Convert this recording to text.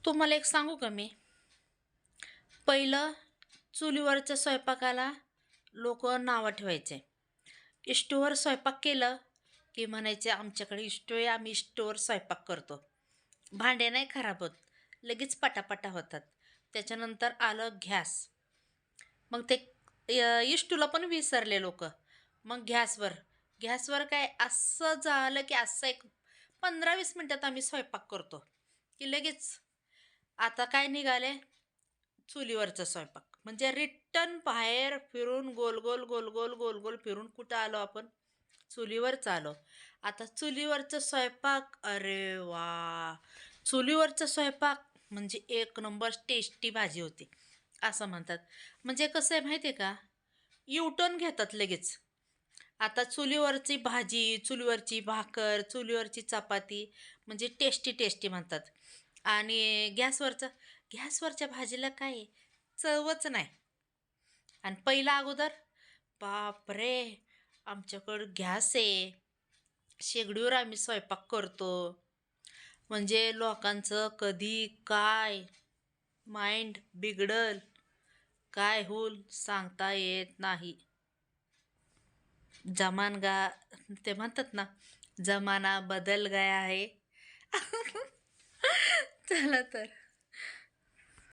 तुम्हाला एक सांगू का मी? पहिलं चुलीवरच्या स्वयंपाकाला लोक नावं ठेवायचे. इष्टूवर स्वयंपाक केलं की म्हणायचे आमच्याकडे इष्टू आहे, आम्ही इष्टूवर स्वयंपाक करतो. भांडे नाही खराब होत, लगेच पटापटा होतात. त्याच्यानंतर आलं गॅस. मग ते इष्टूला पण विसरले लोक. मग गॅसवर गॅसवर काय असं झालं की असं एक 15-20 मिनिटात आम्ही स्वयंपाक करतो की लगेच. आता काय निघाले? चुलीवरचा स्वयंपाक. म्हणजे रिटर्न बाहेर फिरून गोल गोल गोल गोल गोल गोल फिरून कुठं आलो आपण? चुलीवरच आलो. आता चुलीवरचा स्वयंपाक, अरे वा! चुलीवरचा स्वयंपाक म्हणजे एक नंबर टेस्टी भाजी होती असं म्हणतात. म्हणजे कसं आहे माहिती आहे का? युटर्न घेतात लगेच. आता चुलीवरची भाजी, चुलीवरची भाकर, चुलीवरची चपाती म्हणजे टेस्टी टेस्टी म्हणतात. आणि गॅसवरच्या भाजीला काय आहे? चवच नाही. आणि पहिला अगोदर बापरे! आमच्याकडं गॅस आहे. शेगडीवर आम्ही स्वयंपाक करतो. म्हणजे लोकांचं कधी काय माइंड बिघडल, काय होईल सांगता येत नाही. जमान गा ते म्हणतात ना, जमाना बदल गया है. चला तर.